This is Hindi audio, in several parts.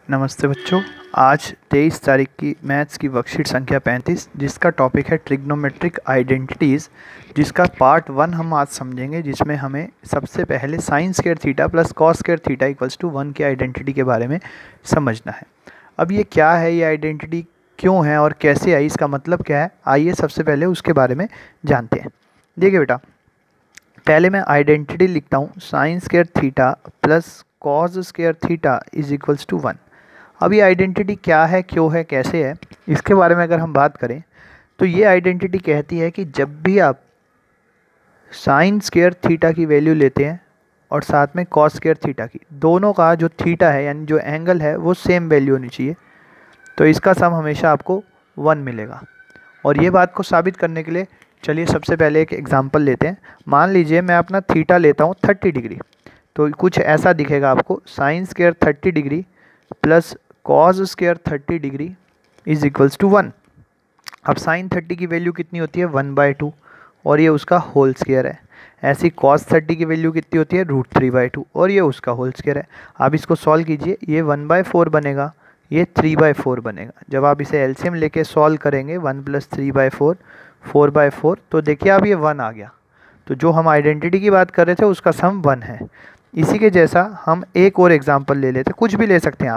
नमस्ते बच्चों। आज 23 तारीख की मैथ्स की वर्कशीट संख्या 35 जिसका टॉपिक है ट्रिग्नोमेट्रिक आइडेंटिटीज़, जिसका पार्ट 1 हम आज समझेंगे, जिसमें हमें सबसे पहले sine square theta plus cos square theta equals to 1 की आइडेंटिटी के बारे में समझना है। अब ये क्या है, ये आइडेंटिटी क्यों है और कैसे आई, इसका मतलब क्या है, आइए सबसे पहले उसके बारे में जानते हैं। देखिए बेटा, पहले मैं आइडेंटिटी लिखता हूँ, sine square theta plus cos square theta is equals to 1। अब ये आइडेंटिटी क्या है, क्यों है, कैसे है, इसके बारे में अगर हम बात करें तो ये आइडेंटिटी कहती है कि जब भी आप साइन स्क्वायर थीटा की वैल्यू लेते हैं और साथ में कॉस स्क्वायर थीटा की, दोनों का जो थीटा है यानी जो एंगल है वो सेम वैल्यू होनी चाहिए, तो इसका सम हमेशा आपको 1 मिलेगा। और ये बात को साबित करने के लिए चलिए सबसे पहले एक एग्जांपल लेते हैं। मान लीजिए मैं अपना थीटा लेता हूँ 30 डिग्री, तो कुछ ऐसा दिखेगा आपको, sine square 30 degree plus cos square 30 degree is equals to 1। अब साइन 30 की वैल्यू कितनी होती है, 1/2, और ये उसका होल स्क्वायर है। ऐसी कॉस 30 की वैल्यू कितनी होती है, √3/2, और ये उसका होल स्क्वायर है। आप इसको सॉल्व कीजिए, ये 1/4 बनेगा, ये 3/4 बनेगा। जब आप इसे एलसीएम लेके सॉल्व करेंगे 1 + 3/4 4/4, तो देखिए अब ये 1 आ गया। तो जो हम आइडेंटिटी की बात कर रहे थे उसका सम 1 है। इसी के जैसा हम एक और एग्जांपल ले लेते हैं, कुछ भी ले सकते हैं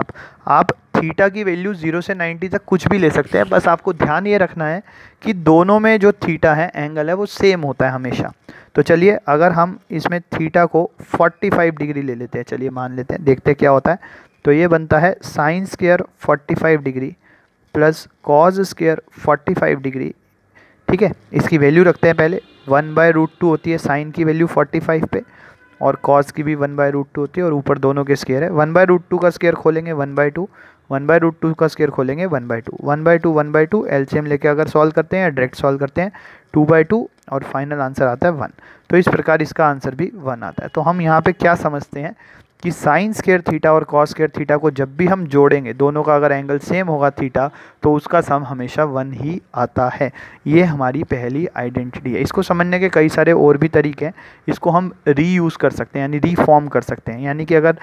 आप थीटा की वैल्यू 0 से 90 तक कुछ भी ले सकते हैं, बस आपको ध्यान ये रखना है कि दोनों में जो थीटा है एंगल है वो सेम होता है हमेशा। तो चलिए अगर हम इसमें थीटा को 45 डिग्री ले लेते हैं, चलिए मान लेते हैं, देखते हैं क्या होता है। तो ये बनता है sine square 45 degree plus cos square 45 degree. ठीक है, इसकी वैल्यू रखते हैं पहले, 1/√2 होती है साइन की वैल्यू 45 पे, और कॉस की भी 1/√2 होती है, और ऊपर दोनों के स्क्वायर है। 1/√2 का स्क्वायर खोलेंगे 1/2, 1/√2 का स्क्वायर खोलेंगे 1/2, 1/2 1/2 एलसीएम लेके अगर सॉल्व करते हैं या डायरेक्ट सॉल्व करते हैं 2/2, और फाइनल आंसर आता है 1। तो इस प्रकार इसका आंसर भी 1 आता है। तो हम यहाँ पे क्या समझते हैं कि साइन स्क्वायर थीटा और कॉस स्क्वायर थीटा को जब भी हम जोड़ेंगे, दोनों का अगर एंगल सेम होगा थीटा, तो उसका सम हमेशा 1 ही आता है। ये हमारी पहली आइडेंटिटी है। इसको समझने के कई सारे और भी तरीके हैं। इसको हम रीयूज़ कर सकते हैं यानी रीफॉर्म कर सकते हैं। यानी कि अगर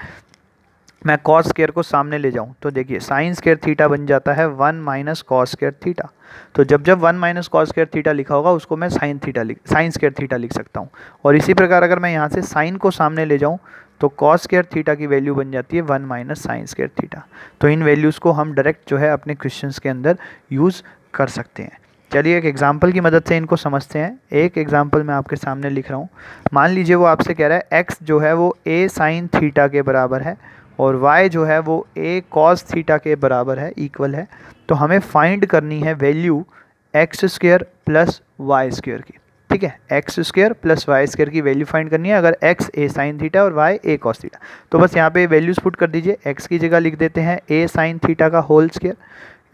मैं कॉस स्क्वायर को सामने ले जाऊं तो देखिए साइन स्क्वायर थीटा बन जाता है 1 - कॉस स्क्वायर थीटा। तो जब 1 - कॉस स्क्वायर थीटा लिखा होगा उसको मैं साइन स्क्वायर थीटा लिख सकता हूं। और इसी प्रकार अगर मैं यहाँ से साइन को सामने ले जाऊं तो कॉस स्क्वायर थीटा की वैल्यू बन जाती है 1 - साइन स्क्वायर थीटा। तो इन वैल्यूज़ को हम डायरेक्ट जो है अपने क्वेश्चंस के अंदर यूज़ कर सकते हैं। चलिए एक एग्जाम्पल की मदद से इनको समझते हैं। एक एग्जाम्पल मैं आपके सामने लिख रहा हूँ। मान लीजिए वो आपसे कह रहा है एक्स जो है वो a साइन थीटा के बराबर है और y जो है वो a कॉस थीटा के बराबर है, इक्वल है। तो हमें फाइंड करनी है value x square plus y square की। ठीक है, x square plus y square की वैल्यू फाइंड करनी है, अगर x a साइन थीटा और y a कॉस थीटा। तो बस यहाँ पे वैल्यूज पुट कर दीजिए। x की जगह लिख देते हैं a साइन थीटा का होल स्क्वायर,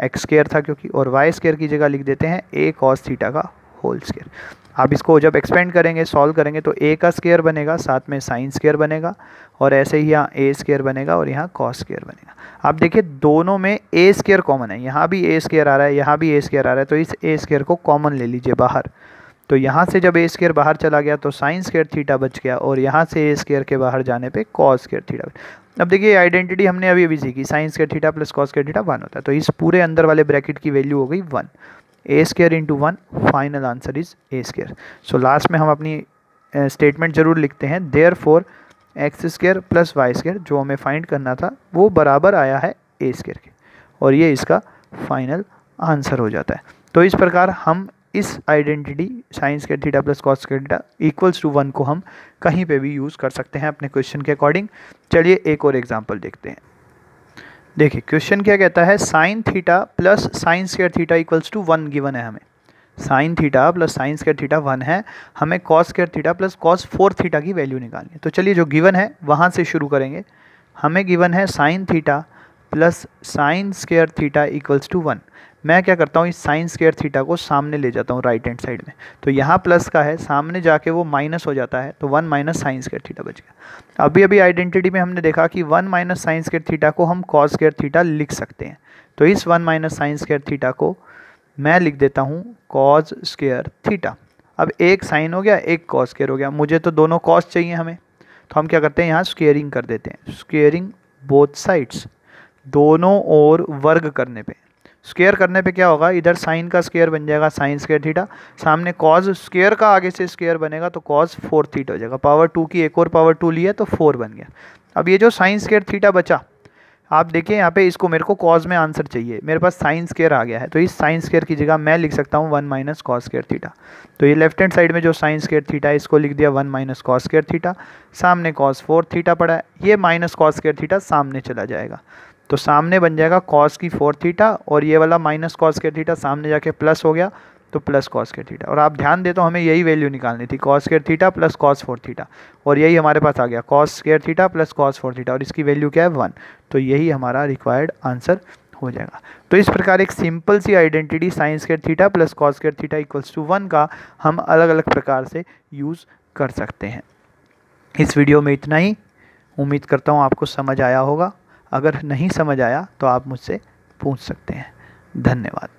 एक्स स्क्वायर था क्योंकि, और वाई स्क्वायर की जगह लिख देते हैं a कॉस थीटा का होल स्क्वायर। आप इसको जब एक्सपेंड करेंगे, सॉल्व करेंगे, तो a का स्क्वायर बनेगा, साथ में साइन स्क्वायर बनेगा, और ऐसे ही यहाँ a स्क्वायर बनेगा और यहाँ कॉस स्क्वायर बनेगा। आप देखिए दोनों में a स्क्वायर कॉमन है, यहाँ भी a स्क्वायर आ रहा है, यहाँ भी a स्क्वायर आ रहा है, तो इस a स्क्वायर को कॉमन ले लीजिए बाहर। तो यहाँ से जब a स्क्वायर बाहर चला गया तो साइन स्क्वायर थीटा बच गया, और यहाँ से a स्क्वायर के बाहर जाने पे कॉस स्क्वायर थीटा। अब देखिए आइडेंटिटी हमने अभी अभी सीखी, sign square theta plus cos square theta 1 होता है। तो इस पूरे अंदर वाले ब्रैकेट की वैल्यू हो गई 1, a square into 1, final answer is a square. So last में हम अपनी स्टेटमेंट जरूर लिखते हैं, therefore x square plus y square जो हमें फाइंड करना था वो बराबर आया है a स्क्वायर के, और ये इसका फाइनल आंसर हो जाता है। तो इस प्रकार हम इस identity sine square theta plus cos square theta equals to 1 को हम कहीं पे भी यूज़ कर सकते हैं अपने क्वेश्चन के अकॉर्डिंग। चलिए एक और एग्जांपल देखते हैं। देखिए क्वेश्चन क्या कहता है, sine theta plus sine square theta equals to 1 given है हमें। Sine theta plus sine square theta 1 है, हमें cos square theta plus cos 4 theta की वैल्यू निकालनी है। तो चलिए जो गिवन है वहाँ से शुरू करेंगे। हमें गिवन है sine theta plus sine square theta equals to 1। मैं क्या करता हूँ, इस साइन स्क्वायर थीटा को सामने ले जाता हूँ राइट हैंड साइड में। तो यहाँ प्लस का है, सामने जाके वो माइनस हो जाता है, तो 1 - साइन स्क्वायर थीटा बच गया। अभी अभी आइडेंटिटी में हमने देखा कि 1 - साइन स्क्वायर थीटा को हम कॉस स्क्वायर थीटा लिख सकते हैं। तो इस 1 - साइन स्क्वायर थीटा को मैं लिख देता हूँ कॉस स्क्वायर थीटा। अब एक साइन हो गया, एक कॉस स्क्वायर हो गया, मुझे तो दोनों कॉस चाहिए हमें, तो हम क्या करते हैं यहाँ स्क्वेयरिंग कर देते हैं, स्क्वेयरिंग बोथ साइड्स। दोनों ओर वर्ग करने पे, स्क्वायर करने पे क्या होगा, इधर साइन का स्क्वायर बन जाएगा साइन स्क्वायर थीटा, सामने कॉज स्क्वायर का आगे से स्क्वायर बनेगा तो कॉज 4 थीटा हो जाएगा। पावर 2 की एक और पावर 2 लिया तो 4 बन गया। अब ये जो साइन स्क्वायर थीटा बचा, आप देखिए यहाँ पे इसको मेरे को कॉज में आंसर चाहिए, मेरे पास साइन स्क्वायर आ गया है, तो इस साइन स्क्वायर की जगह मैं लिख सकता हूँ 1 माइनस कॉस स्क्वायर थीटा। तो ये लेफ्ट हैंड साइड में जो साइन स्क्वायर थीटा है इसको लिख दिया 1 माइनस कॉस स्क्वायर थीटा, सामने कॉस 4 थीटा पड़ा है, ये माइनस कॉस स्क्वायर थीटा सामने चला जाएगा, तो सामने बन जाएगा कॉस की 4 थीटा, और ये वाला माइनस कॉस स्क्वायर थीटा सामने जाके प्लस हो गया तो प्लस कॉस स्क्वायर थीटा। और आप ध्यान दे तो हमें यही वैल्यू निकालनी थी, cos square theta plus cos 4 theta, और यही हमारे पास आ गया cos square theta plus cos 4 theta, और इसकी वैल्यू क्या है 1, तो यही हमारा रिक्वायर्ड आंसर हो जाएगा। तो इस प्रकार एक सिंपल सी identity sine square theta plus cos square theta equals to 1 का हम अलग अलग प्रकार से यूज़ कर सकते हैं। इस वीडियो में इतना ही, उम्मीद करता हूँ आपको समझ आया होगा। अगर नहीं समझ आया तो आप मुझसे पूछ सकते हैं। धन्यवाद।